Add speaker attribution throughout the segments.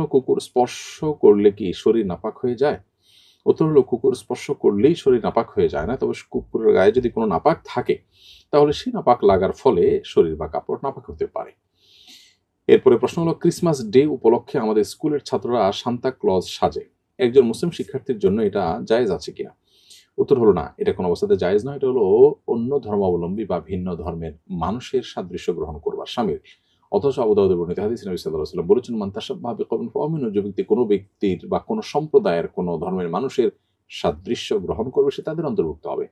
Speaker 1: হলো, কুকুর স্পর্শ করলে কি শরীর নাপাক হয়ে যায়? উত্তর হলো, কুকুর স্পর্শ করলেই শরীর নাপাক হয়ে যায় না, তবে কুকুরের গায়ে যদি কোনো নাপাক থাকে তাহলে সেই নাপাক লাগার ফলে শরীর বা কাপড় নাপাক হতে পারে। এরপরে প্রশ্ন হলো, ক্রিসমাস ডে উপলক্ষে আমাদের স্কুলের ছাত্ররা সান্তা ক্লজ সাজে, একজন মুসলিম শিক্ষার্থীর জন্য এটা জায়েজ আছে কিনা? উত্তর হলো না, এটা কোনো অবস্থাতে জায়েজ নয়। এটা হলো অন্য ধর্মাবলম্বী বা ভিন্ন ধর্মের মানুষের সাদৃশ্য গ্রহণ করবার শামিল। অথচ আবু দাউদে বর্ণিত হাদিসে নবী সাল্লাল্লাহু আলাইহি ওয়াসাল্লাম বলেছেন, মান তাশাব্বাহা বিকওমিন ফাহুয়া মিনহুম, যে ব্যক্তি কোনো ব্যক্তির বা কোনো সম্প্রদায়ের কোনো ধর্মের মানুষের সাদৃশ্য গ্রহণ করবে সে তাদের অন্তর্ভুক্ত হবে।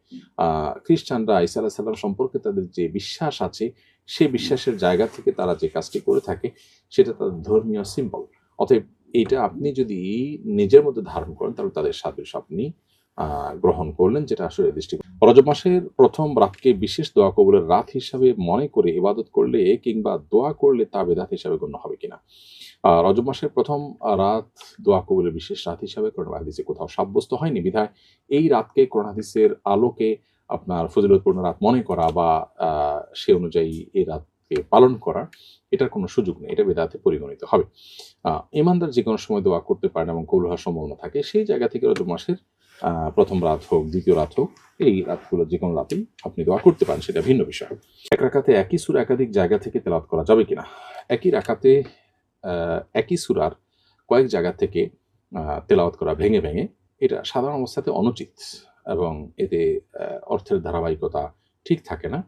Speaker 1: খ্রিস্টানরা ঈসা আলাইহিস সালাম সম্পর্কে তাদের যে বিশ্বাস আছে সেই বিশ্বাসের জায়গা থেকে তারা যে কাজটি করে থাকে সেটা তাদের ধর্মীয় সিম্বল। অতএব এইটা আপনি যদি নিজের মধ্যে ধারণ করেন তাহলে তাদের সাদৃশ্য আপনি গ্রহণ করলেন, যেটা আসলে দৃষ্টিকোণ। রজব মাসের প্রথম রাতকে বিশেষ দোয়া কবুলের রাত হিসাবে মনে করে ইবাদত করলে কিংবা দোয়া করলে তা বেদাত হিসাবে গণ্য হবে কিনা? রজব মাসের প্রথম রাত দোয়া কবুলের বিশেষ রাত হিসাবে কোরআন হাদিসে কোথাও সাব্যস্ত হয়নি, বিধায় এই রাতকে কোরআন হাদিসের আলোকে আপনার ফজিলতপূর্ণ রাত মনে করা বা সে অনুযায়ী এই রাতকে পালন করা, এটার কোনো সুযোগ নেই, এটা বেদাতে পরিগণিত হবে। ইমানদার যে কোনো সময় দোয়া করতে পারেন এবং কবুল হওয়ার সম্ভাবনা থাকে, সেই জায়গা থেকে রজব মাসের প্রথম রাত হোক, দ্বিতীয় রাত হোক, এই রাতগুলো যে কোনো রাতেই আপনি দোয়া করতে পারেন, সেটা ভিন্ন বিষয়। এক রাকাতে একই সূরা একাধিক জায়গা থেকে তেলাওয়াত করা যাবে কিনা? একই রাকাতে একই সূরার কয়েক জায়গা থেকে তেলাওয়াত করা ভেঙে ভেঙে, এটা সাধারণ অবস্থাতে অনুচিত এবং এতে অর্থের ধারাবাহিকতা ঠিক থাকে না।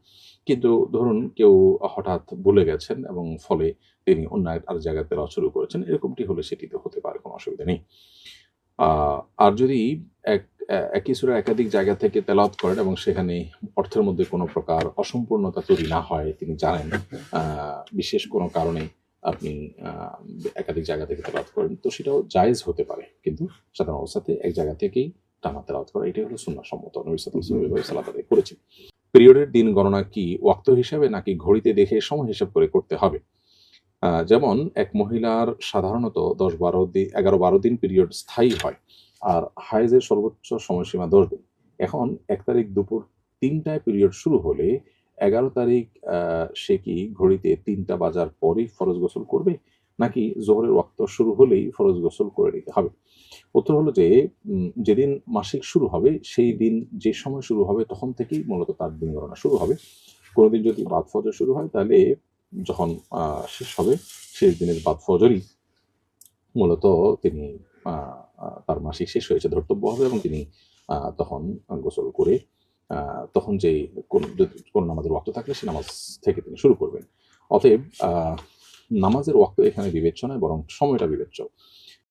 Speaker 1: কিন্তু ধরুন কেউ হঠাৎ ভুলে গেছেন এবং ফলে তিনি অন্য আর জায়গায় তেলাওয়াত শুরু করেছেন, এরকমটি হলে সেটিতে হতে পারে, কোনো অসুবিধা নেই। আর যদি একই সূরা একাধিক জায়গা থেকে তেলাওয়াত করেন এবং সেখানে অর্থের মধ্যে কোনো প্রকার অসম্পূর্ণতা তৈরি না হয়, তিনি জানেন বিশেষ কোনো কারণে আপনি একাধিক জায়গা থেকে তেলাওয়াত করেন, তো সেটাও জায়েজ হতে পারে। কিন্তু সাধারণ অবস্থাতে এক জায়গা থেকেই টানা তেলাওয়াত করা, এটাই হলো সুন্নাহ সম্মত। নবী সাল্লাল্লাহু আলাইহি ওয়াসাল্লাম সালাত আদায় করেছেন। পিরিয়ডের দিন গণনা কি ওয়াক্ত হিসাবে নাকি ঘড়িতে দেখে সময় হিসাব করে করতে হবে? যেমন এক মহিলার সাধারণত 11-12 দিন পিরিয়ড স্থায়ী হয়, আর হায়েজের সর্বোচ্চ সময়সীমা 10 দিন। এখন 1 তারিখ দুপুর 3টায় পিরিয়ড শুরু হলে 11 তারিখ সে কি ঘড়িতে 3টা বাজার পরেই ফরজ গোসল করবে, নাকি জোহরের ওয়াক্ত শুরু হলেই ফরজ গোসল করে নিতে হবে? উত্তর হলো যে যেদিন মাসিক শুরু হবে সেই দিন যে সময় শুরু হবে তখন থেকেই মূলত তার দিন গণনা শুরু হবে। কোনোদিন যদি বাদ ফজর শুরু হয় তাহলে যখন শেষ হবে শেষ দিনের বাদ ফজরই মূলত তিনি তার মাসিক শেষ হয়েছে ধর্তব্য হবে এবং তিনি তখন গোসল করে তখন যে কোন নামাজের ওয়াক্ত থাকলে সে নামাজ থেকে তিনি শুরু করবেন। অতএব নামাজের ওয়াক্ত এখানে বিবেচ্য নয়, বরং সময়টা বিবেচ্য।